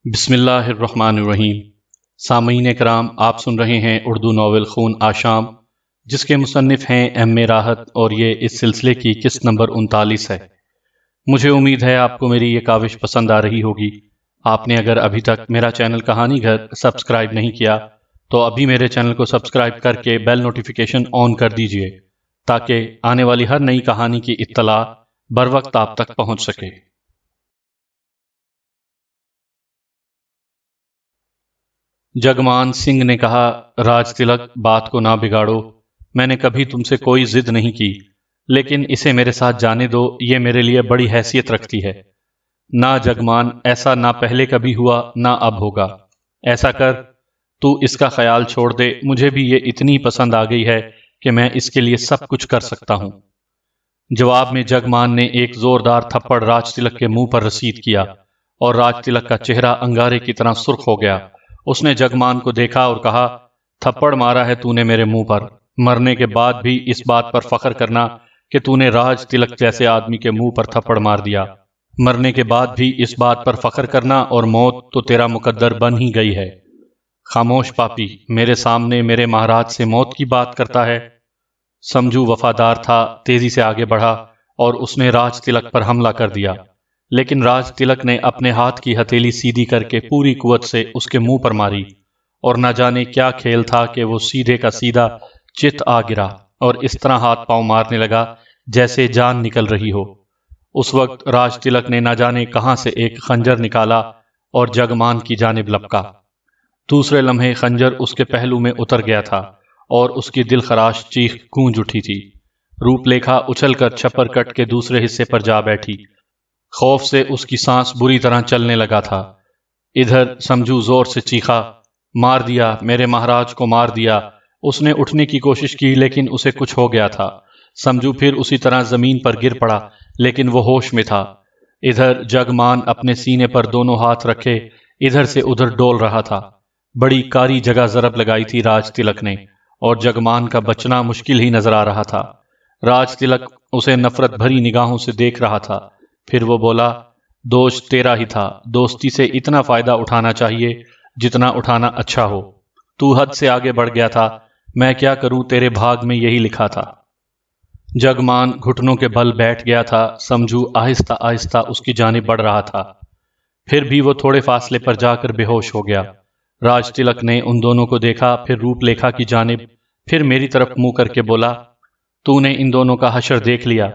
بسم اللہ الرحمن الرحیم۔ سامعین کرام، آپ سن رہے ہیں اردو ناول خون آشام، جس کے مصنف ہیں ایم اے راحت، اور یہ اس سلسلے کی قسط نمبر 39 ہے۔ مجھے امید ہے آپ کو میری یہ کاوش پسند آ رہی ہوگی۔ آپ نے اگر ابھی تک میرا چینل کہانی گھر سبسکرائب نہیں کیا تو ابھی میرے چینل کو سبسکرائب کر کے بیل نوٹیفیکیشن آن کر دیجئے تاکہ آنے والی ہر نئی کہانی کی اطلاع بر وقت آپ تک پہنچ سکے۔ جگمان سنگھ نے کہا، راج تلک، بات کو نہ بگاڑو، میں نے کبھی تم سے کوئی ضد نہیں کی، لیکن اسے میرے ساتھ جانے دو، یہ میرے لیے بڑی حیثیت رکھتی ہے۔ نہ جگمان، ایسا نہ پہلے کبھی ہوا نہ اب ہوگا۔ ایسا کر، تو اس کا خیال چھوڑ دے، مجھے بھی یہ اتنی پسند آ گئی ہے کہ میں اس کے لیے سب کچھ کر سکتا ہوں۔ جواب میں جگمان نے ایک زوردار تھپڑ راج تلک کے منہ پر رسید کیا اور راج تلک کا چہرہ انگارے کی طرح سرخ ہو گیا۔ اس نے جگمان کو دیکھا اور کہا، تھپڑ مارا ہے تو نے میرے منہ پر، مرنے کے بعد بھی اس بات پر فخر کرنا کہ تو نے راج تلک جیسے آدمی کے منہ پر تھپڑ مار دیا، مرنے کے بعد بھی اس بات پر فخر کرنا، اور موت تو تیرا مقدر بن ہی گئی ہے۔ خاموش پاپی، میرے سامنے میرے مہاراج سے موت کی بات کرتا ہے۔ سمجھو وفادار تھا، تیزی سے آگے بڑھا اور اس نے راج تلک پر حملہ کر دیا، لیکن راج تلک نے اپنے ہاتھ کی ہتھیلی سیدھی کر کے پوری قوت سے اس کے منہ پر ماری، اور نہ جانے کیا کھیل تھا کہ وہ سیدھے کا سیدھا چت آ گرا اور اس طرح ہاتھ پاؤں مارنے لگا جیسے جان نکل رہی ہو۔ اس وقت راج تلک نے نہ جانے کہاں سے ایک خنجر نکالا اور جگمان کی جانب لپکا۔ دوسرے لمحے خنجر اس کے پہلو میں اتر گیا تھا اور اس کی دل خراش چیخ گونج اٹھی تھی۔ روپ لیکھا اچھل کر چھپر کٹ کے دوسرے حصے پر جا بیٹھی۔ خوف سے اس کی سانس بری طرح چلنے لگا تھا۔ ادھر سمجھو زور سے چیخا، مار دیا، میرے مہاراج کو مار دیا۔ اس نے اٹھنے کی کوشش کی لیکن اسے کچھ ہو گیا تھا۔ سمجھو پھر اسی طرح زمین پر گر پڑا لیکن وہ ہوش میں تھا۔ ادھر جگمان اپنے سینے پر دونوں ہاتھ رکھے ادھر سے ادھر ڈول رہا تھا۔ بڑی کاری جگہ ضرب لگائی تھی راج تلک نے، اور جگمان کا بچنا مشکل ہی نظر آ رہا تھا۔ راج تلک اسے نفرت بھری نگاہوں سے دیکھ رہا تھا۔ پھر وہ بولا، دوش تیرا ہی تھا، دوستی سے اتنا فائدہ اٹھانا چاہیے جتنا اٹھانا اچھا ہو۔ تو حد سے آگے بڑھ گیا تھا، میں کیا کروں، تیرے بھاگ میں یہی لکھا تھا۔ جگمان گھٹنوں کے بل بیٹھ گیا تھا، سمجھو آہستہ آہستہ اس کی جانب بڑھ رہا تھا۔ پھر بھی وہ تھوڑے فاصلے پر جا کر بے ہوش ہو گیا۔ راج تلک نے ان دونوں کو دیکھا، پھر روپ لیکھا کی جانب، پھر میری طرف منہ کر کے بولا، تو نے ان دونوں کا حشر دیکھ لیا،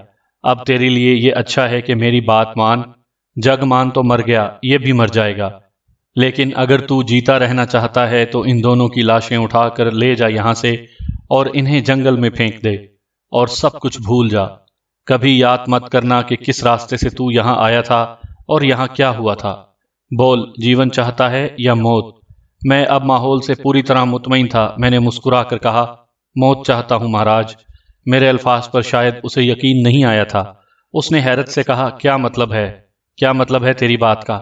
اب تیرے لیے یہ اچھا ہے کہ میری بات مان۔ جگمان تو مر گیا، یہ بھی مر جائے گا، لیکن اگر تو جیتا رہنا چاہتا ہے تو ان دونوں کی لاشیں اٹھا کر لے جا یہاں سے اور انہیں جنگل میں پھینک دے، اور سب کچھ بھول جا۔ کبھی یاد مت کرنا کہ کس راستے سے تو یہاں آیا تھا اور یہاں کیا ہوا تھا۔ بول، جیون چاہتا ہے یا موت؟ میں اب ماحول سے پوری طرح مطمئن تھا۔ میں نے مسکرا کر کہا، موت چاہتا ہوں مہاراج۔ میرے الفاظ پر شاید اسے یقین نہیں آیا تھا۔ اس نے حیرت سے کہا، کیا مطلب ہے؟ کیا مطلب ہے تیری بات کا؟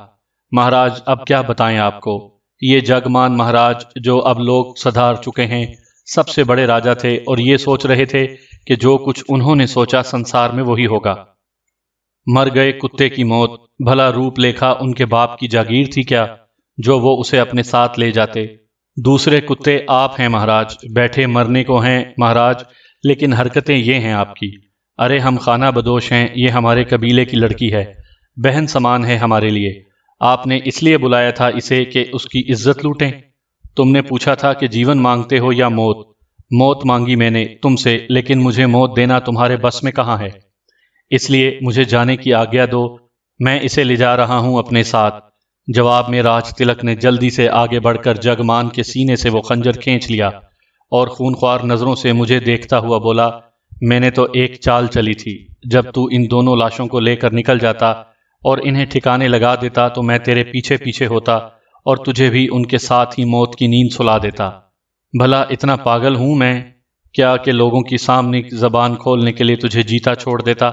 مہاراج اب کیا بتائیں آپ کو؟ یہ جگمان مہاراج، جو اب لوگ سدھار چکے ہیں، سب سے بڑے راجا تھے اور یہ سوچ رہے تھے کہ جو کچھ انہوں نے سوچا سنسار میں وہی ہوگا۔ مر گئے کتے کی موت، بھلا روپ لیکھا ان کے باپ کی جاگیر تھی کیا جو وہ اسے اپنے ساتھ لے جاتے؟ دوسرے کتے آپ ہیں مہاراج، بیٹھے مرنے کو ہیں مہاراج، لیکن حرکتیں یہ ہیں آپ کی۔ ارے ہم خانہ بدوش ہیں، یہ ہمارے قبیلے کی لڑکی ہے، بہن سمان ہے ہمارے لیے۔ آپ نے اس لیے بلایا تھا اسے کہ اس کی عزت لوٹیں؟ تم نے پوچھا تھا کہ جیون مانگتے ہو یا موت؟ موت مانگی میں نے تم سے، لیکن مجھے موت دینا تمہارے بس میں کہاں ہے۔ اس لیے مجھے جانے کی آگیا دو، میں اسے لے جا رہا ہوں اپنے ساتھ۔ جواب میں راج تلک نے جلدی سے آگے بڑھ کر جگمان کے سینے سے وہ خنجر کھینچ لیا اور خونخوار نظروں سے مجھے دیکھتا ہوا بولا، میں نے تو ایک چال چلی تھی، جب تو ان دونوں لاشوں کو لے کر نکل جاتا اور انہیں ٹھکانے لگا دیتا تو میں تیرے پیچھے پیچھے ہوتا اور تجھے بھی ان کے ساتھ ہی موت کی نیند سلا دیتا۔ بھلا اتنا پاگل ہوں میں کیا کہ لوگوں کی سامنے زبان کھولنے کے لیے تجھے جیتا چھوڑ دیتا؟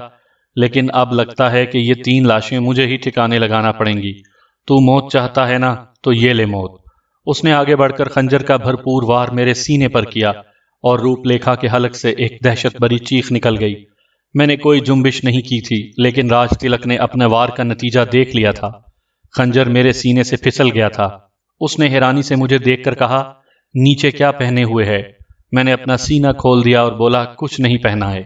لیکن اب لگتا ہے کہ یہ 3 لاشیں مجھے ہی ٹھکانے لگانا پڑیں گی۔ تو موت چاہتا ہے نا، تو یہ لے موت۔ اس نے آگے بڑھ کر خنجر کا بھرپور وار میرے سینے پر کیا اور روپ لیکھا کے حلق سے ایک دہشت بھری چیخ نکل گئی۔ میں نے کوئی جنبش نہیں کی تھی، لیکن راج تلک نے اپنے وار کا نتیجہ دیکھ لیا تھا۔ خنجر میرے سینے سے پھسل گیا تھا۔ اس نے حیرانی سے مجھے دیکھ کر کہا، نیچے کیا پہنے ہوئے ہے؟ میں نے اپنا سینہ کھول دیا اور بولا، کچھ نہیں پہنا ہے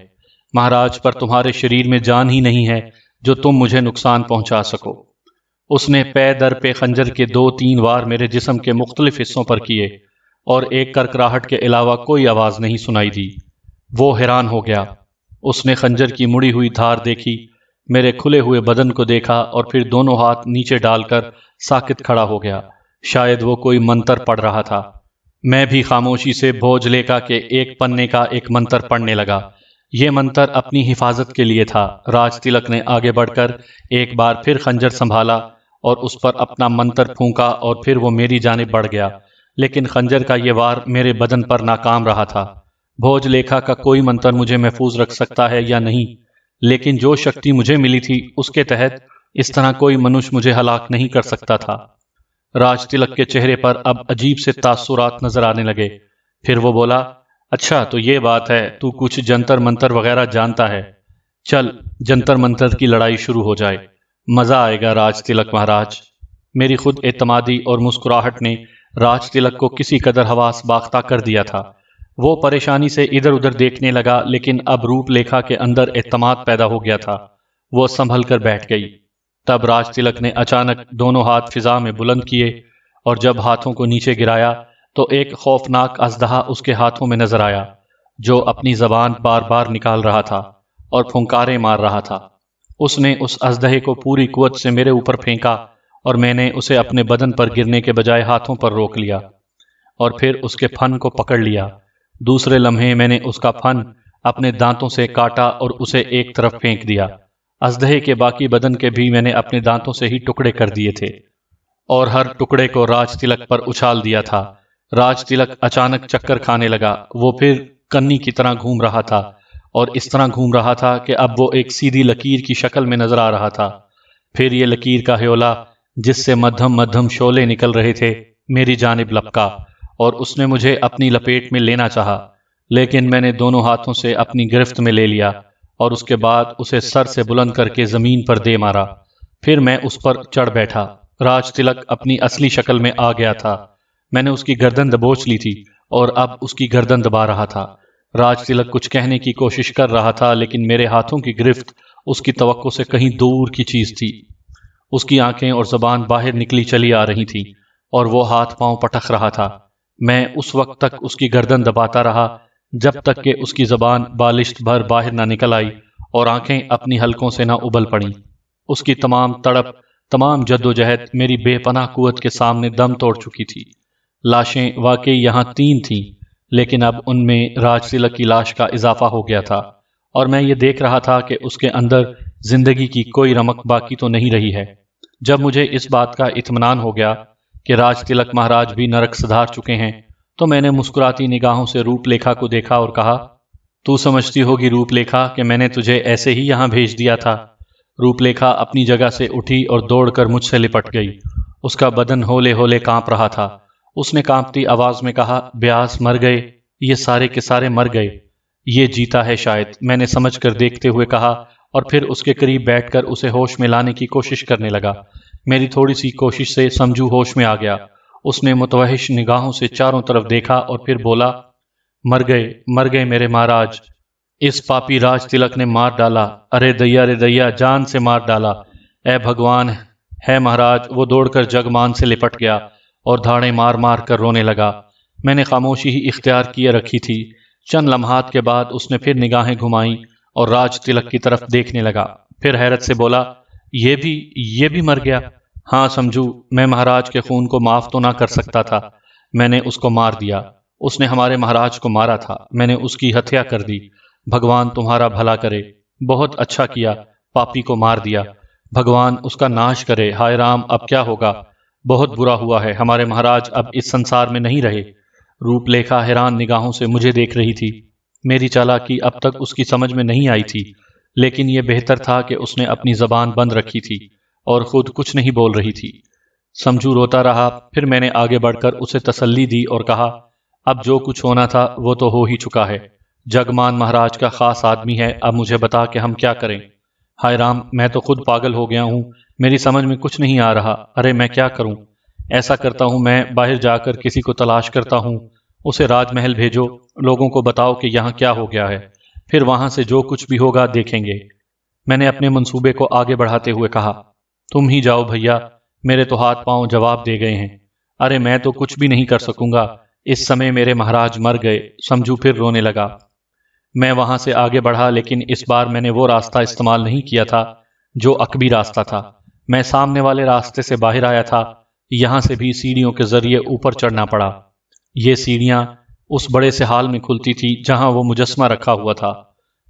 مہاراج، پر تمہارے شریر میں جان ہی نہیں ہے جو تم مجھے نقصان پہنچا سکو۔ اس نے پے در پہ خنجر کے 2-3 وار میرے جسم کے مختلف حصوں پر کیے اور ایک کرکراہٹ کے علاوہ کوئی آواز نہیں سنائی دی۔ وہ حیران ہو گیا۔ اس نے خنجر کی مڑی ہوئی دھار دیکھی، میرے کھلے ہوئے بدن کو دیکھا اور پھر دونوں ہاتھ نیچے ڈال کر ساکت کھڑا ہو گیا۔ شاید وہ کوئی منتر پڑھ رہا تھا۔ میں بھی خاموشی سے بھوج لیکھا کے ایک پنے کا ایک منتر پڑھنے لگا۔ یہ منتر اپنی حفاظت کے لیے تھا۔ راج تلک نے آگے بڑھ کر ایک بار پھر خنجر سنبھالا اور اس پر اپنا منتر پھونکا اور پھر وہ میری جانب بڑھ گیا، لیکن خنجر کا یہ وار میرے بدن پر ناکام رہا تھا۔ بھوج لیکھا کا کوئی منتر مجھے محفوظ رکھ سکتا ہے یا نہیں، لیکن جو شکتی مجھے ملی تھی اس کے تحت اس طرح کوئی منش مجھے ہلاک نہیں کر سکتا تھا۔ راج تلک کے چہرے پر اب عجیب سے تاثرات نظر آنے لگے۔ پھر وہ بولا، اچھا تو یہ بات ہے، تو کچھ جنتر منتر وغیرہ جانتا ہے، چل جنتر منتر کی لڑائی شروع ہو جائے، مزہ آئے گا راج تلک مہاراج۔ میری خود اعتمادی اور مسکراہٹ نے راج تلک کو کسی قدر حواس باختہ کر دیا تھا۔ وہ پریشانی سے ادھر ادھر دیکھنے لگا، لیکن اب روپ لیکھا کے اندر اعتماد پیدا ہو گیا تھا۔ وہ سنبھل کر بیٹھ گئی۔ تب راج تلک نے اچانک دونوں ہاتھ فضا میں بلند کیے اور جب ہاتھوں کو نیچے گرایا تو ایک خوفناک اژدہا اس کے ہاتھوں میں نظر آیا، جو اپنی زبان بار بار نکال رہا تھا اور پھنکاریں مار رہا تھا۔ اس نے اس اژدہے کو پوری قوت سے میرے اوپر پھینکا اور میں نے اسے اپنے بدن پر گرنے کے بجائے ہاتھوں پر روک لیا اور پھر اس کے پھن کو پکڑ لیا۔ دوسرے لمحے میں نے اس کا پھن اپنے دانتوں سے کاٹا اور اسے ایک طرف پھینک دیا۔ اژدہے کے باقی بدن کے بھی میں نے اپنے دانتوں سے ہی ٹکڑے کر دیے تھے اور ہر ٹکڑے کو راج تلک پر اچھال دیا تھا۔ راج تلک اچانک چکر کھانے لگا۔ وہ پھر کنی کی طرح گھوم رہا تھا اور اس طرح گھوم رہا تھا کہ اب وہ ایک سیدھی لکیر کی شکل میں نظر آ رہا تھا۔ پھر یہ لکیر کا ہیولا جس سے مدھم مدھم شعلے نکل رہے تھے میری جانب لپکا اور اس نے مجھے اپنی لپیٹ میں لینا چاہا، لیکن میں نے دونوں ہاتھوں سے اپنی گرفت میں لے لیا اور اس کے بعد اسے سر سے بلند کر کے زمین پر دے مارا۔ پھر میں اس پر چڑھ بیٹھا۔ راج تلک اپنی اصلی شکل میں آ گیا تھا۔ میں نے اس کی گردن دبوچ لی تھی اور اب اس کی گردن دبا رہا تھا۔ راج تلک کچھ کہنے کی کوشش کر رہا تھا، لیکن میرے ہاتھوں کی گرفت اس کی توقع سے کہیں دور کی چیز تھی۔ اس کی آنکھیں اور زبان باہر نکلی چلی آ رہی تھی اور وہ ہاتھ پاؤں پٹک رہا تھا۔ میں اس وقت تک اس کی گردن دباتا رہا جب تک کہ اس کی زبان بالشت بھر باہر نہ نکل آئی اور آنکھیں اپنی حلقوں سے نہ ابل پڑیں۔ اس کی تمام تڑپ، تمام جدوجہد میری بے پناہ قوت کے سامنے دم توڑ چکی تھی۔ لاشیں واقعی یہاں 3 تھیں، لیکن اب ان میں راج تلک کی لاش کا اضافہ ہو گیا تھا اور میں یہ دیکھ رہا تھا کہ اس کے اندر زندگی کی کوئی رمق باقی تو نہیں رہی ہے۔ جب مجھے اس بات کا اطمینان ہو گیا کہ راج تلک مہاراج بھی نرک سدھار چکے ہیں تو میں نے مسکراتی نگاہوں سے روپ لیکھا کو دیکھا اور کہا، تو سمجھتی ہوگی روپ لیکھا کہ میں نے تجھے ایسے ہی یہاں بھیج دیا تھا۔ روپ لیکھا اپنی جگہ سے اٹھی اور دوڑ کر مجھ سے لپٹ گئی۔ اس کا بدن ہولے ہولے کانپ رہا تھا۔ اس نے کانپتی آواز میں کہا، بیاس مر گئے، یہ سارے کے سارے مر گئے، یہ جیتا ہے شاید۔ میں نے سمجھ کر دیکھتے ہوئے کہا اور پھر اس کے قریب بیٹھ کر اسے ہوش میں لانے کی کوشش کرنے لگا۔ میری تھوڑی سی کوشش سے سمجھو ہوش میں آ گیا۔ اس نے متوحش نگاہوں سے چاروں طرف دیکھا اور پھر بولا، مر گئے میرے مہاراج، اس پاپی راج تلک نے مار ڈالا، ارے دیا جان سے مار ڈالا، اے بھگوان ہے مہاراج۔ وہ دوڑ کر جگمان سے لپٹ گیا اور دھاڑیں مار مار کر رونے لگا۔ میں نے خاموشی ہی اختیار کیے رکھی تھی۔ چند لمحات کے بعد اس نے پھر نگاہیں گھمائیں اور راج تلک کی طرف دیکھنے لگا، پھر حیرت سے بولا، یہ بھی مر گیا؟ ہاں سمجھو، میں مہاراج کے خون کو معاف تو نہ کر سکتا تھا، میں نے اس کو مار دیا۔ اس نے ہمارے مہاراج کو مارا تھا، میں نے اس کی ہتیا کر دی۔ بھگوان تمہارا بھلا کرے، بہت اچھا کیا، پاپی کو مار دیا، بھگوان اس کا ناش کرے۔ ہائے رام، اب کیا ہوگا؟ بہت برا ہوا ہے، ہمارے مہاراج اب اس سنسار میں نہیں رہے۔ روپ لیکھا حیران نگاہوں سے مجھے دیکھ رہی تھی۔ میری چالاکی اب تک اس کی سمجھ میں نہیں آئی تھی، لیکن یہ بہتر تھا کہ اس نے اپنی زبان بند رکھی تھی اور خود کچھ نہیں بول رہی تھی۔ سمجھو روتا رہا، پھر میں نے آگے بڑھ کر اسے تسلی دی اور کہا، اب جو کچھ ہونا تھا وہ تو ہو ہی چکا ہے، جگمان مہاراج کا خاص آدمی ہے، اب مجھے بتا کہ ہم کیا کریں۔ ہائے رام، میں تو خود پاگل ہو گیا ہوں، میری سمجھ میں کچھ نہیں آ رہا۔ ارے میں کیا کروں؟ ایسا کرتا ہوں، میں باہر جا کر کسی کو تلاش کرتا ہوں، اسے راج محل بھیجو، لوگوں کو بتاؤ کہ یہاں کیا ہو گیا ہے، پھر وہاں سے جو کچھ بھی ہوگا دیکھیں گے۔ میں نے اپنے منصوبے کو آگے بڑھاتے ہوئے کہا، تم ہی جاؤ بھیا، میرے تو ہاتھ پاؤں جواب دے گئے ہیں۔ ارے میں تو کچھ بھی نہیں کر سکوں گا، اس سمے میرے مہاراج مر گئے۔ سمجھو پھر رونے لگا۔ میں وہاں سے آگے بڑھا، لیکن اس بار میں نے وہ راستہ استعمال نہیں کیا تھا جو عقبی راستہ تھا۔ میں سامنے والے راستے سے باہر آیا تھا۔ یہاں سے بھی سیڑھیوں کے ذریعے اوپر چڑھنا پڑا۔ یہ سیڑھیاں اس بڑے سے ہال میں کھلتی تھی جہاں وہ مجسمہ رکھا ہوا تھا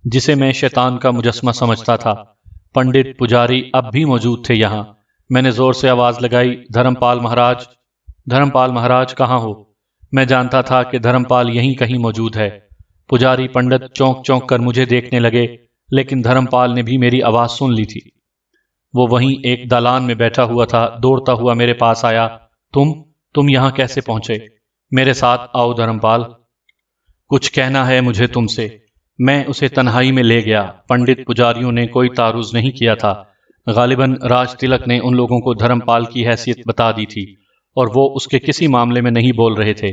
جسے میں شیطان کا مجسمہ سمجھتا تھا۔ پنڈت پجاری اب بھی موجود تھے یہاں۔ میں نے زور سے آواز لگائی، دھرم پال مہاراج، دھرم پال مہاراج کہاں ہو؟ میں جانتا تھا کہ دھرم پال یہیں کہیں موجود ہے۔ پجاری پنڈت چونک چونک کر مجھے دیکھنے لگے، لیکن دھرم پال نے بھی میری آواز سن لی تھی۔ وہ وہیں ایک دالان میں بیٹھا ہوا تھا، دوڑتا ہوا میرے پاس آیا۔ تم یہاں کیسے پہنچے؟ میرے ساتھ آؤ دھرم پال، کچھ کہنا ہے مجھے تم سے۔ میں اسے تنہائی میں لے گیا۔ پنڈت پجاریوں نے کوئی تعارض نہیں کیا تھا۔ غالباً راج تلک نے ان لوگوں کو دھرم پال کی حیثیت بتا دی تھی اور وہ اس کے کسی معاملے میں نہیں بول رہے تھے۔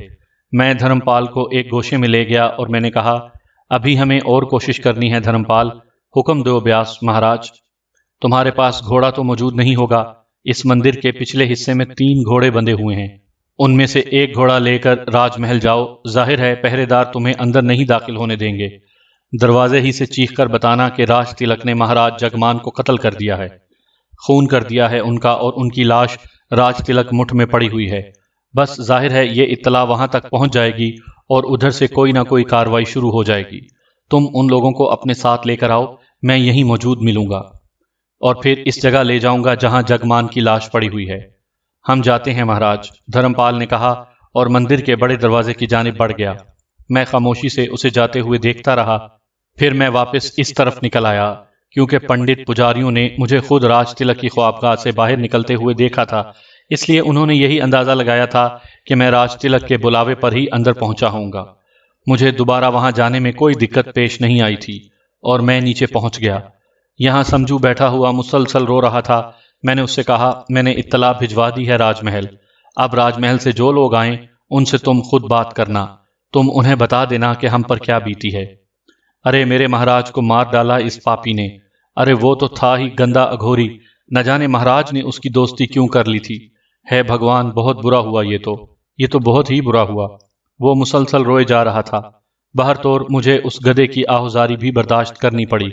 میں دھرم پال کو ایک گوشے میں لے گیا اور میں نے کہا، ابھی ہمیں اور کوشش کرنی ہے دھرم پال، حکم دو بیاس مہاراج۔ تمہارے پاس گھوڑا تو موجود نہیں ہوگا؟ اس مندر کے پچھلے حصے میں 3 گھوڑے بندھے ہوئے ہیں، ان میں سے ایک گھوڑا لے کر راج محل جاؤ۔ ظاہر ہے پہرے دار تمہیں اندر نہیں داخل ہونے دیں گے۔ دروازے ہی سے چیخ کر بتانا کہ راج تلک نے مہاراج جگمان کو قتل کر دیا ہے، خون کر دیا ہے ان کا، اور ان کی لاش راج تلک مٹھ میں پڑی ہوئی ہے۔ بس ظاہر ہے یہ اطلاع وہاں تک پہنچ جائے گی اور ادھر سے کوئی نہ کوئی کارروائی شروع ہو جائے گی۔ تم ان لوگوں کو اپنے ساتھ لے کر آؤ، میں یہیں موجود ملوں گا اور پھر اس جگہ لے جاؤں گا جہاں جگمان کی لاش پڑی ہوئی ہے۔ ہم جاتے ہیں مہاراج، دھرم پال نے کہا اور مندر کے بڑے دروازے کی جانب بڑھ گیا۔ میں خاموشی سے اسے جاتے ہوئے دیکھتا رہا۔ پھر میں واپس اس طرف نکل آیا، کیونکہ پنڈت پجاریوں نے مجھے خود راج تلک کی خوابگاہ سے باہر نکلتے ہوئے دیکھا تھا، اس لیے انہوں نے یہی اندازہ لگایا تھا کہ میں راج تلک کے بلاوے پر ہی اندر پہنچا ہوں گا۔ مجھے دوبارہ وہاں جانے میں کوئی دقت پیش نہیں آئی تھی اور میں نیچے پہنچ گیا۔ یہاں سمجھو بیٹھا ہوا مسلسل رو رہا تھا۔ میں نے اس سے کہا، میں نے اطلاع بھجوا دی ہے راج محل، اب راج محل سے جو لوگ آئیں ان سے تم خود بات کرنا، تم انہیں بتا دینا کہ ہم پر کیا بیتی ہے۔ ارے میرے مہاراج کو مار ڈالا اس پاپی نے، ارے وہ تو تھا ہی گندا اگھوری، نہ جانے مہاراج نے اس کی دوستی کیوں کر لی تھی۔ ہے بھگوان، بہت برا ہوا یہ تو بہت ہی برا ہوا۔ وہ مسلسل روئے جا رہا تھا۔ بہر طور مجھے اس گدھے کی آہوزاری بھی برداشت کرنی پڑی۔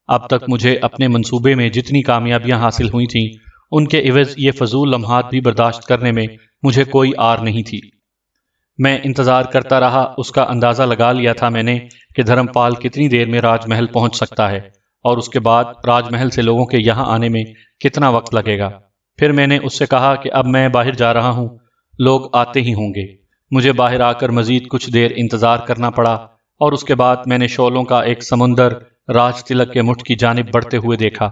اب تک مجھے اپنے منصوبے میں جتنی کامیابیاں حاصل ہوئی تھیں ان کے عوض یہ فضول لمحات بھی برداشت کرنے میں مجھے کوئی آر نہیں تھی۔ میں انتظار کرتا رہا۔ اس کا اندازہ لگا لیا تھا میں نے کہ دھرم پال کتنی دیر میں راج محل پہنچ سکتا ہے اور اس کے بعد راج محل سے لوگوں کے یہاں آنے میں کتنا وقت لگے گا۔ پھر میں نے اس سے کہا کہ اب میں باہر جا رہا ہوں، لوگ آتے ہی ہوں گے۔ مجھے باہر آ کر مزید کچھ دیر انتظار کرنا پڑا اور اس کے بعد میں نے شعلوں کا ایک سمندر راج تلک کے مٹھ کی جانب بڑھتے ہوئے دیکھا۔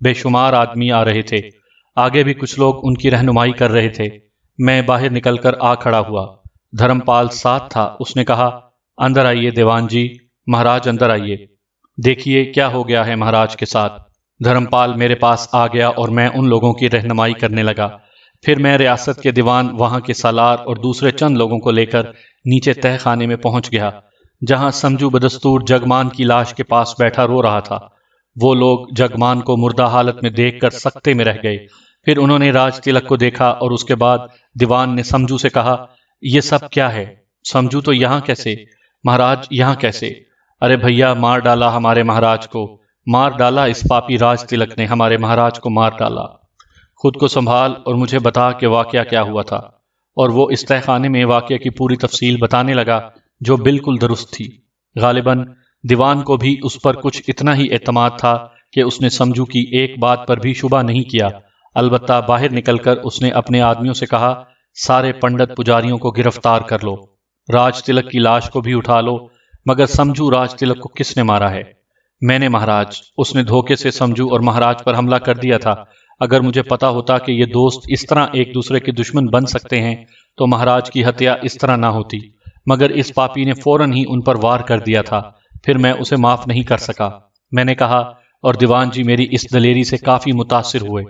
بے شمار آدمی آ رہے تھے، آگے بھی کچھ لوگ ان کی رہنمائی کر رہے تھے۔ میں باہر نکل کر آ کھڑا ہوا۔ دھرم پال ساتھ تھا۔ اس نے کہا، اندر آئیے دیوان جی، مہاراج اندر آئیے، دیکھیے کیا ہو گیا ہے مہاراج کے ساتھ۔ دھرم پال میرے پاس آ گیا اور میں ان لوگوں کی رہنمائی کرنے لگا۔ پھر میں ریاست کے دیوان، وہاں کے سالار اور دوسرے چند لوگوں کو لے کر نیچے تہ خانے میں پہنچ گیا، جہاں سمجھو بدستور جگمان کی لاش کے پاس بیٹھا رو رہا تھا۔ وہ لوگ جگمان کو مردہ حالت میں دیکھ کر سکتے میں رہ گئے۔ پھر انہوں نے راج تلک کو دیکھا اور اس کے بعد دیوان نے سمجھو سے کہا، یہ سب کیا ہے؟ سمجھو تو یہاں کیسے؟ مہاراج یہاں کیسے؟ ارے بھیا، مار ڈالا ہمارے مہاراج کو، مار ڈالا اس پاپی راج تلک نے ہمارے مہاراج کو مار ڈالا۔ خود کو سنبھال اور مجھے بتا کہ واقعہ کیا ہوا تھا۔ اور وہ اس تہ خانے میں واقعہ کی پوری تفصیل بتانے لگا جو بالکل درست تھی۔ غالباً دیوان کو بھی اس پر کچھ اتنا ہی اعتماد تھا کہ اس نے سمجھو کی ایک بات پر بھی شبہ نہیں کیا۔ البتہ باہر نکل کر اس نے اپنے آدمیوں سے کہا، سارے پنڈت پجاریوں کو گرفتار کر لو، راج تلک کی لاش کو بھی اٹھا لو۔ مگر سمجھو راج تلک کو کس نے مارا ہے؟ میں نے مہاراج۔ اس نے دھوکے سے سمجھو اور مہاراج پر حملہ کر دیا تھا۔ اگر مجھے پتا ہوتا کہ یہ دوست اس طرح ایک دوسرے کے دشمن بن سکتے ہیں تو مہاراج کی ہتیا اس طرح نہ ہوتی، مگر اس پاپی نے فوراً ہی ان پر وار کر دیا تھا۔ پھر میں اسے معاف نہیں کر سکا۔ میں نے کہا، اور دیوان جی میری اس دلیری سے کافی متاثر ہوئے۔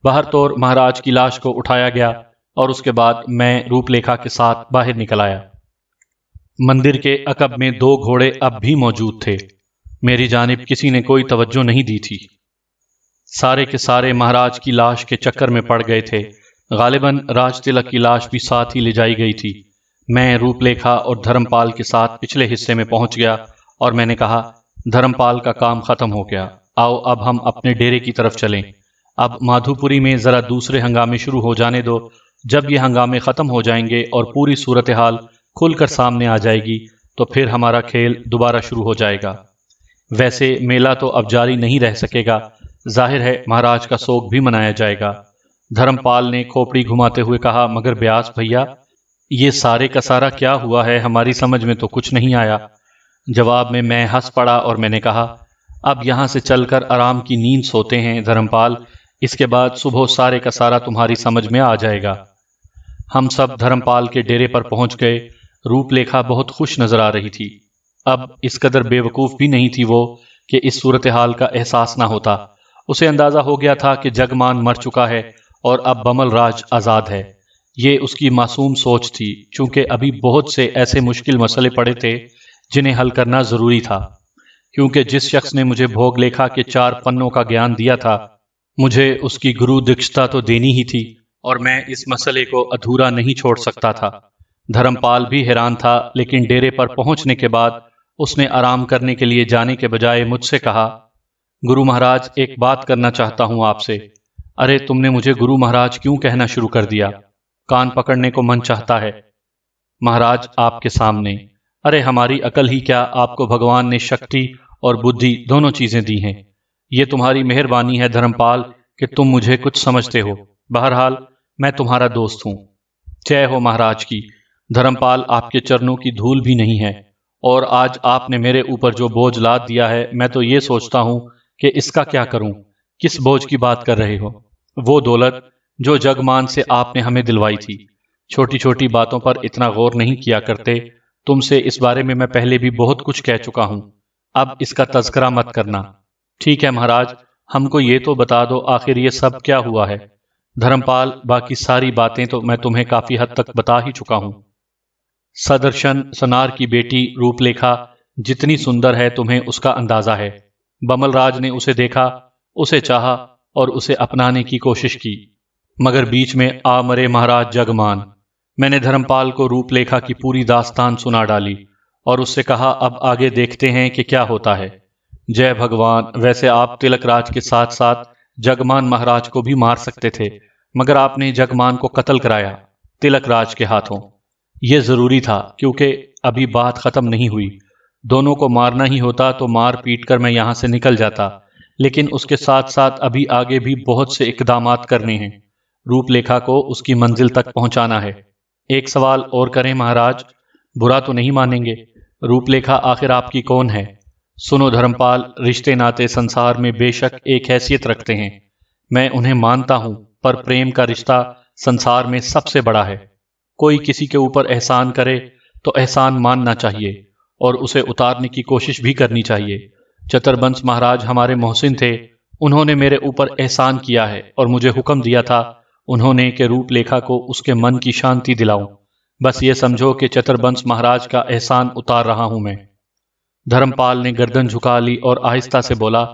باہر طور مہاراج کی لاش کو اٹھایا گیا اور اس کے بعد میں روپ لیکھا کے ساتھ باہر نکل آیا۔ مندر کے عقب میں 2 گھوڑے اب بھی موجود تھے۔ میری جانب کسی نے کوئی توجہ نہیں دی تھی۔ سارے کے سارے مہاراج کی لاش کے چکر میں پڑ گئے تھے۔ غالباً راج تلک کی لاش بھی ساتھ ہی لے جائی گئی تھی۔ میں روپ لیکھا اور دھرم پال کے ساتھ پچھلے حصے میں پہنچ گیا اور میں نے کہا، دھرم پال کا کام ختم ہو گیا، آؤ اب ہم اپنے ڈیرے کی طرف چلیں۔ اب مادھوپوری میں ذرا دوسرے ہنگامے شروع ہو جانے دو۔ جب یہ ہنگامے ختم ہو جائیں گے اور پوری صورتحال کھل کر سامنے آ جائے گی تو پھر ہمارا کھیل دوبارہ شروع ہو جائے گا۔ ویسے میلہ تو اب جاری نہیں رہ سکے گا، ظاہر ہے مہاراج کا سوگ بھی منایا جائے گا۔ دھرم پال نے کھوپڑی گھماتے ہوئے کہا، مگر بیاس بھیا، یہ سارے کا سارا کیا ہوا ہے؟ ہماری سمجھ میں تو کچھ نہیں آیا۔ جواب میں میں ہنس پڑا اور میں نے کہا، اب یہاں سے چل کر آرام کی نیند سوتے ہیں دھرم پال، اس کے بعد صبح سارے کا سارا تمہاری سمجھ میں آ جائے گا۔ ہم سب دھرم پال کے ڈیرے پر پہنچ گئے۔ روپ لیکھا بہت خوش نظر آ رہی تھی۔ اب اس قدر بے وقوف بھی نہیں تھی وہ کہ اس صورتحال کا احساس نہ ہوتا۔ اسے اندازہ ہو گیا تھا کہ جگمان مر چکا ہے اور اب بمل راج آزاد ہے۔ یہ اس کی معصوم سوچ تھی، چونکہ ابھی بہت سے ایسے مشکل مسئلے پڑے تھے جنہیں حل کرنا ضروری تھا۔ کیونکہ جس شخص نے مجھے بھوگ لیکھا کے 4 پنوں کا گیان دیا تھا، مجھے اس کی گرو دکشتا تو دینی ہی تھی اور میں اس مسئلے کو ادھورا نہیں چھوڑ سکتا تھا۔ دھرم پال بھی حیران تھا، لیکن ڈیرے پر پہنچنے کے بعد اس نے آرام کرنے کے لیے جانے کے بجائے مجھ سے کہا، گرو مہاراج ایک بات کرنا چاہتا ہوں آپ سے۔ ارے تم نے مجھے گرو مہاراج کیوں کہنا شروع کر دیا؟ کان پکڑنے کو من چاہتا ہے۔ مہاراج آپ کے سامنے؟ ارے ہماری عقل ہی کیا، آپ کو بھگوان نے شکتی اور بدھی دونوں چیزیں دی ہیں۔ یہ تمہاری مہربانی ہے دھرم پال کہ تم مجھے کچھ سمجھتے ہو۔ بہرحال میں تمہارا دوست ہوں۔ جے ہو مہاراج کی۔ دھرم پال آپ کے چرنوں کی دھول بھی نہیں ہے، اور آج آپ نے میرے اوپر جو بوجھ لاد دیا ہے، میں تو یہ سوچتا ہوں کہ اس کا کیا کروں۔ کس بوجھ کی بات کر رہے ہو؟ وہ دولت جو جگمان سے آپ نے ہمیں دلوائی تھی۔ چھوٹی چھوٹی باتوں پر اتنا غور نہیں کیا کرتے۔ تم سے اس بارے میں پہلے بھی بہت کچھ کہہ چکا ہوں، اب اس کا تذکرہ مت کرنا۔ ٹھیک ہے مہاراج، ہم کو یہ تو بتا دو آخر یہ سب کیا ہوا ہے۔ دھرم پال، باقی ساری باتیں تو میں تمہیں کافی حد تک بتا ہی چکا ہوں۔ سدرشن سنار کی بیٹی روپ لیکھا جتنی سندر ہے تمہیں اس کا اندازہ ہے۔ بمل راج نے اسے دیکھا، اسے چاہا اور اسے اپنانے کی کوشش کی، مگر بیچ میں آ مرے مہاراج جگمان۔ میں نے دھرم پال کو روپ لیکھا کی پوری داستان سنا ڈالی اور اس سے کہا، اب آگے دیکھتے ہیں کہ کیا ہوتا ہے۔ جے بھگوان، ویسے آپ تلک راج کے ساتھ ساتھ جگمان مہاراج کو بھی مار سکتے تھے، مگر آپ نے جگمان کو قتل کرایا تلک راج کے ہاتھوں۔ یہ ضروری تھا کیونکہ ابھی بات ختم نہیں ہوئی۔ دونوں کو مارنا ہی ہوتا تو مار پیٹ کر میں یہاں سے نکل جاتا، لیکن اس کے ساتھ ساتھ ابھی آگے بھی بہت سے اقدامات کرنے ہیں۔ روپ لیکھا کو اس کی منزل تک پہنچانا ہے۔ ایک سوال اور کریں مہاراج؟ برا تو نہیں مانیں گے؟ روپ لیکھا آخر آپ کی کون ہے؟ سنو دھرم پال، رشتے ناتے سنسار میں بے شک ایک حیثیت رکھتے ہیں، میں انہیں مانتا ہوں، پر پریم کا رشتہ سنسار میں سب سے بڑا ہے۔ کوئی کسی کے اوپر احسان کرے تو احسان ماننا چاہیے اور اسے اتارنے کی کوشش بھی کرنی چاہیے۔ چتر بنس مہاراج ہمارے محسن تھے، انہوں نے میرے اوپر احسان کیا ہے اور مجھے حکم دیا تھا انہوں نے کہ روپ لیکھا کو اس کے من کی شانتی دلاؤں۔ بس یہ سمجھو کہ چتر بنس مہاراج کا احسان اتار رہا ہوں میں۔ دھرم پال نے گردن جھکا لی اور آہستہ سے بولا،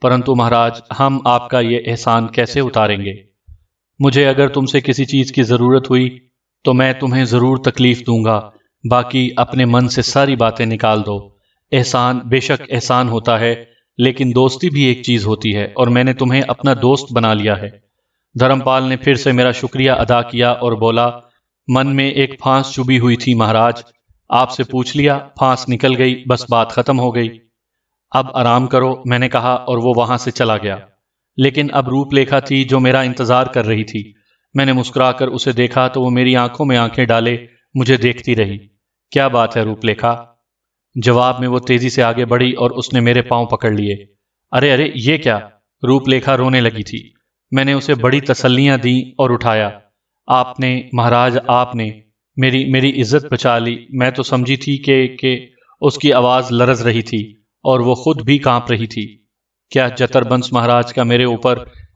پرنتو مہاراج، ہم آپ کا یہ احسان کیسے اتاریں گے؟ مجھے اگر تم سے کسی چیز کی ضرورت ہوئی تو میں تمہیں ضرور تکلیف دوں گا، باقی اپنے من سے ساری باتیں نکال دو۔ احسان بے شک احسان ہوتا ہے، لیکن دوستی بھی ایک چیز ہوتی ہے اور میں نے تمہیں اپنا دوست بنا لیا ہے۔ دھرم پال نے پھر سے میرا شکریہ ادا کیا اور بولا، من میں ایک پھانس چبھی ہوئی تھی مہاراج، آپ سے پوچھ لیا، پھانس نکل گئی، بس بات ختم ہو گئی۔ اب آرام کرو، میں نے کہا اور وہ وہاں سے چلا گیا۔ لیکن اب روپ لیکھا تھی جو میرا انتظار کر رہی تھی۔ میں نے مسکرا کر اسے دیکھا تو وہ میری آنکھوں میں آنکھیں ڈالے مجھے دیکھتی رہی۔ کیا بات ہے روپ لیکھا؟ جواب میں وہ تیزی سے آگے بڑھی اور اس نے میرے پاؤں پکڑ لیے۔ ارے ارے یہ کیا؟ روپ لیکھا رونے لگی تھی۔ میں نے اسے بڑی تسلیاں دیں اور اٹھایا۔ آپ نے مہاراج، آپ نے میری عزت بچا لی۔ میں تو سمجھی تھی کہ اس کی آواز لرز رہی تھی اور وہ خود بھی کانپ رہی تھی۔ کیا چتر بنس مہاراج کا میرے اوپر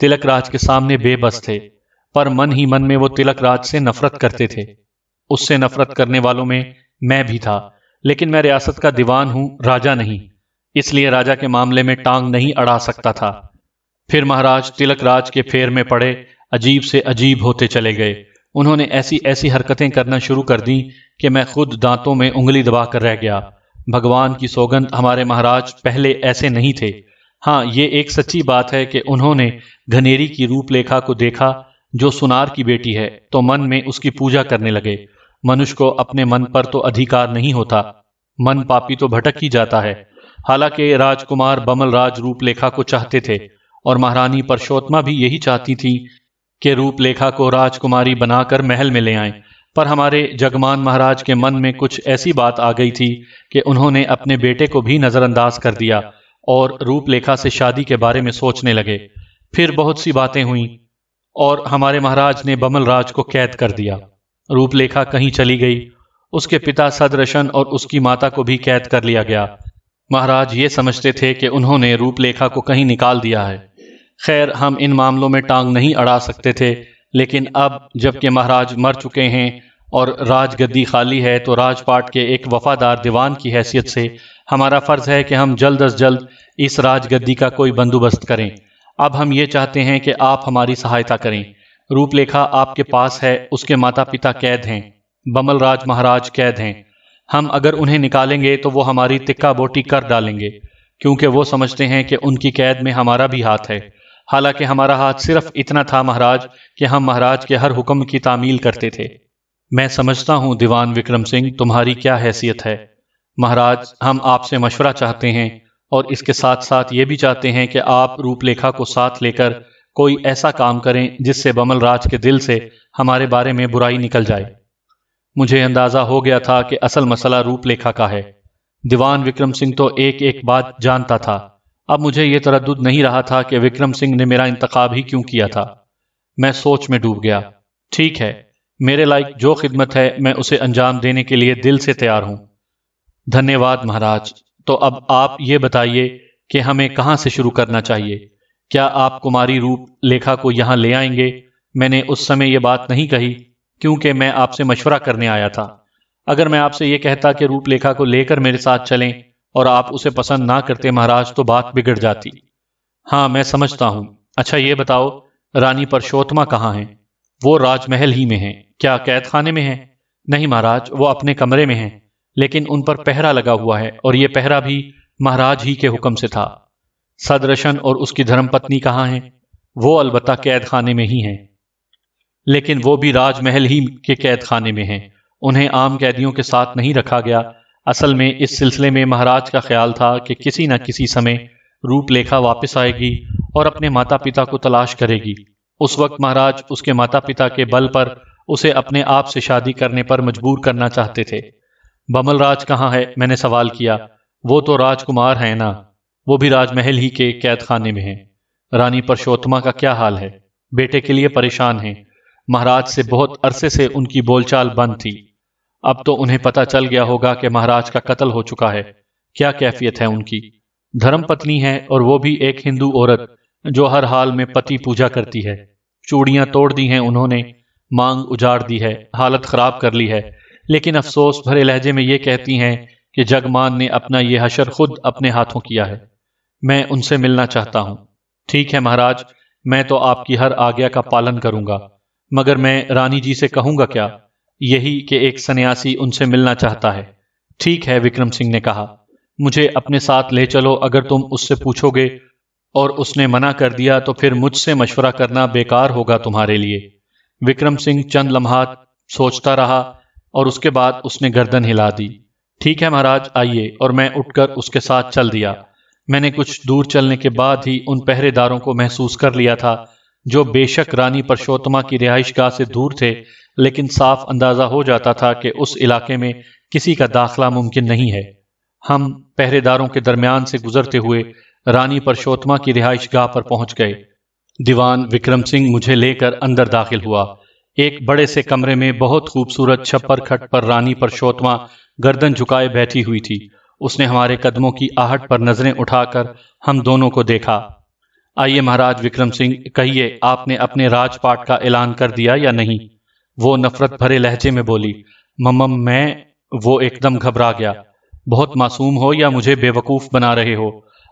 تلک راج کے سامنے بے بس تھے، پر من ہی من میں وہ تلک راج سے نفرت کرتے تھے۔ اس سے نفرت کرنے والوں میں بھی تھا، لیکن میں ریاست کا دیوان ہوں، راجا نہیں، اس لیے راجا کے معاملے میں ٹانگ نہیں اڑا سکتا تھا۔ پھر مہاراج تلک راج کے پھیر میں پڑے عجیب سے عجیب ہوتے چلے گئے۔ انہوں نے ایسی ایسی حرکتیں کرنا شروع کر دیں کہ میں خود دانتوں میں انگلی دبا کر رہ گیا۔ بھگوان کی سوگند، ہمارے مہاراج پہلے ایسے نہیں تھے۔ ہاں، یہ ایک سچی بات ہے کہ انہوں نے گھنیری کی روپ لیکھا کو دیکھا جو سنار کی بیٹی ہے، تو من میں اس کی پوجا کرنے لگے۔ منش کو اپنے من پر تو ادھیکار نہیں ہوتا، من پاپی تو بھٹک ہی جاتا ہے۔ حالانکہ راجکمار بمل راج روپ لیکھا کو چاہتے تھے، اور مہارانی پرشوتما بھی یہی چاہتی تھی کہ روپ لیکھا کو راجکماری بنا کر محل میں لے آئیں، پر ہمارے جگمان مہاراج کے من میں کچھ ایسی بات آ گئی تھی کہ انہوں نے اپنے بیٹے کو بھی نظر انداز کر دیا اور روپ لیکھا سے شادی کے بارے میں سوچنے لگے۔ پھر بہت سی باتیں ہوئیں اور ہمارے مہاراج نے بمل راج کو قید کر دیا۔ روپ لیکھا کہیں چلی گئی، اس کے پتا سدرشن اور اس کی ماتا کو بھی قید کر لیا گیا۔ مہاراج یہ سمجھتے تھے کہ انہوں نے روپ لیکھا کو کہیں نکال دیا ہے۔ خیر، ہم ان معاملوں میں ٹانگ نہیں اڑا سکتے تھے، لیکن اب جب کہ مہاراج مر چکے ہیں اور راج گدی خالی ہے، تو راج پاٹ کے ایک وفادار دیوان کی حیثیت سے ہمارا فرض ہے کہ ہم جلد از جلد اس راج گدی کا کوئی بندوبست کریں۔ اب ہم یہ چاہتے ہیں کہ آپ ہماری سہایتا کریں۔ روپ لیکھا آپ کے پاس ہے، اس کے ماتا پتا قید ہیں، بمل راج مہاراج قید ہیں۔ ہم اگر انہیں نکالیں گے تو وہ ہماری تکا بوٹی کر ڈالیں گے، کیونکہ وہ سمجھتے ہیں کہ ان کی قید میں ہمارا بھی ہاتھ ہے۔ حالانکہ ہمارا ہاتھ صرف اتنا تھا مہاراج کہ ہم مہاراج کے ہر حکم کی تعمیل کرتے تھے۔ میں سمجھتا ہوں دیوان وکرم سنگھ تمہاری کیا حیثیت ہے۔ مہاراج، ہم آپ سے مشورہ چاہتے ہیں، اور اس کے ساتھ ساتھ یہ بھی چاہتے ہیں کہ آپ روپ لیکھا کو ساتھ لے کر کوئی ایسا کام کریں جس سے بمل راج کے دل سے ہمارے بارے میں برائی نکل جائے۔ مجھے اندازہ ہو گیا تھا کہ اصل مسئلہ روپ لیکھا کا ہے۔ دیوان وکرم سنگھ تو ایک ایک بات جانتا تھا۔ اب مجھے یہ تردد نہیں رہا تھا کہ وکرم سنگھ نے میرا انتخاب ہی کیوں کیا تھا۔ میں سوچ میں ڈوب گیا۔ ٹھیک ہے، میرے لائق جو خدمت ہے میں اسے انجام دینے کے لیے دل سے تیار ہوں۔ دھنیہ واد مہاراج۔ تو اب آپ یہ بتائیے کہ ہمیں کہاں سے شروع کرنا چاہیے؟ کیا آپ کماری روپ لیکھا کو یہاں لے آئیں گے؟ میں نے اس سمے یہ بات نہیں کہی کیونکہ میں آپ سے مشورہ کرنے آیا تھا۔ اگر میں آپ سے یہ کہتا کہ روپ لیکھا کو لے کر میرے ساتھ چلیں اور آپ اسے پسند نہ کرتے مہاراج، تو بات بگڑ جاتی۔ ہاں، میں سمجھتا ہوں۔ اچھا یہ بتاؤ، رانی پرشوتما کہاں ہیں؟ وہ راج محل ہی میں ہیں۔ کیا قید خانے میں ہیں؟ نہیں مہاراج، وہ اپنے کمرے میں ہیں، لیکن ان پر پہرا لگا ہوا ہے، اور یہ پہرا بھی مہاراج ہی کے حکم سے تھا۔ سدرشن اور اس کی دھرم پتنی کہاں ہیں؟ وہ البتہ قید خانے میں ہی ہیں، لیکن وہ بھی راج محل ہی کے قید خانے میں ہیں۔ انہیں عام قیدیوں کے ساتھ نہیں رکھا گیا۔ اصل میں اس سلسلے میں مہاراج کا خیال تھا کہ کسی نہ کسی سمے روپ لیکھا واپس آئے گی اور اپنے ماتا پتا کو تلاش کرے گی۔ اس وقت مہاراج اس کے ماتا پتا کے بل پر اسے اپنے آپ سے شادی کرنے پر مجبور کرنا چاہتے تھے۔ بمل راج کہاں ہے؟ میں نے سوال کیا۔ وہ تو راجکمار ہیں نا، وہ بھی راج محل ہی کے قید خانے میں ہیں۔ رانی پرشوتما کا کیا حال ہے؟ بیٹے کے لیے پریشان ہیں۔ مہاراج سے بہت عرصے سے ان کی بول چال بند تھی۔ اب تو انہیں پتہ چل گیا ہوگا کہ مہاراج کا قتل ہو چکا ہے۔ کیا کیفیت ہے ان کی؟ دھرم پتنی ہے، اور وہ بھی ایک ہندو عورت جو ہر حال میں پتی پوجا کرتی ہے۔ چوڑیاں توڑ دی ہیں انہوں نے، مانگ اجاڑ دی ہے، حالت خراب کر لی ہے، لیکن افسوس بھرے لہجے میں یہ کہتی ہیں کہ جگمان نے اپنا یہ حشر خود اپنے ہاتھوں کیا ہے۔ میں ان سے ملنا چاہتا ہوں۔ ٹھیک ہے مہاراج، میں تو آپ کی ہر آگیا کا پالن کروں گا، مگر میں رانی جی سے کہوں گا کیا؟ یہی کہ ایک سنیاسی ان سے ملنا چاہتا ہے۔ ٹھیک ہے، وکرم سنگھ نے کہا، مجھے اپنے ساتھ لے چلو۔ اگر تم اس سے پوچھو گے اور اس نے منع کر دیا تو پھر مجھ سے مشورہ کرنا بیکار ہوگا تمہارے لیے۔ وکرم سنگھ چند لمحات سوچتا رہا اور اس کے بعد اس نے گردن ہلا دی۔ ٹھیک ہے مہاراج، آئیے، اور میں اٹھ کر اس کے ساتھ چل دیا۔ میں نے کچھ دور چلنے کے بعد ہی ان پہرے داروں کو محسوس کر لیا تھا جو بے شک رانی پرشوتما کی رہائش گاہ سے دور تھے، لیکن صاف اندازہ ہو جاتا تھا کہ اس علاقے میں کسی کا داخلہ ممکن نہیں ہے۔ ہم پہرے داروں کے درمیان سے گزرتے ہوئے رانی پرشوتما کی رہائش گاہ پر پہنچ گئے۔ دیوان وکرم سنگھ مجھے لے کر اندر داخل ہوا۔ ایک بڑے سے کمرے میں بہت خوبصورت چھپر کھٹ پر رانی پرشوتما گردن جھکائے بیٹھی ہوئی تھی۔ اس نے ہمارے قدموں کی آہٹ پر نظریں اٹھا کر ہم دونوں کو دیکھا۔ آئیے مہاراج وکرم سنگھ، کہیے آپ نے اپنے راج پاٹ کا اعلان کر دیا یا نہیں؟ وہ نفرت بھرے لہجے میں بولی۔ ممم میں وہ ایک دم گھبرا گیا۔ بہت معصوم ہو یا مجھے بے وقوف بنا رہے ہو؟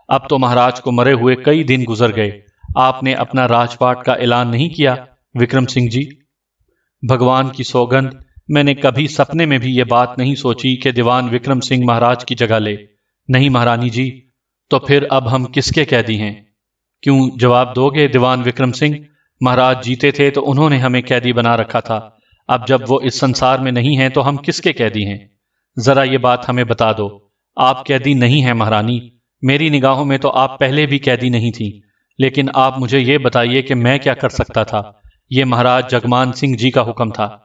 اب تو مہاراج کو مرے ہوئے کئی دن گزر گئے، آپ نے اپنا راج پاٹ کا اعلان نہیں کیا وکرم سنگھ جی؟ بھگوان کی سوگند، میں نے کبھی سپنے میں بھی یہ بات نہیں سوچی کہ دیوان وکرم سنگھ مہاراج کی جگہ لے۔ نہیں مہارانی جی۔ تو پھر اب ہم کس کے قیدی ہیں؟ کیوں جواب دو گے دیوان وکرم سنگھ؟ مہاراج جیتے تھے تو انہوں نے ہمیں قیدی بنا رکھا تھا، اب جب وہ اس سنسار میں نہیں ہیں تو ہم کس کے قیدی ہیں؟ ذرا یہ بات ہمیں بتا دو۔ آپ قیدی نہیں ہیں مہارانی، میری نگاہوں میں تو آپ پہلے بھی قیدی نہیں تھی، لیکن آپ مجھے یہ بتائیے کہ میں کیا کر سکتا تھا؟ یہ مہاراج جگمان سنگھ جی کا حکم تھا۔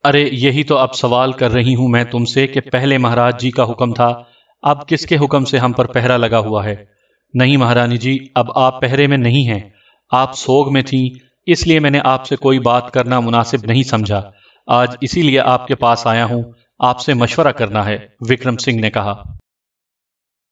ارے یہی تو اب سوال کر رہی ہوں میں تم سے کہ پہلے مہاراج جی کا حکم تھا، اب کس کے حکم سے ہم پر پہرا لگا ہوا ہے؟ نہیں مہارانی جی، اب آپ پہرے میں نہیں ہیں، آپ سوگ میں تھیں، اس لیے میں نے آپ سے کوئی بات کرنا مناسب نہیں سمجھا۔ آج اسی لیے آپ کے پاس آیا ہوں، آپ سے مشورہ کرنا ہے، وکرم سنگھ نے کہا۔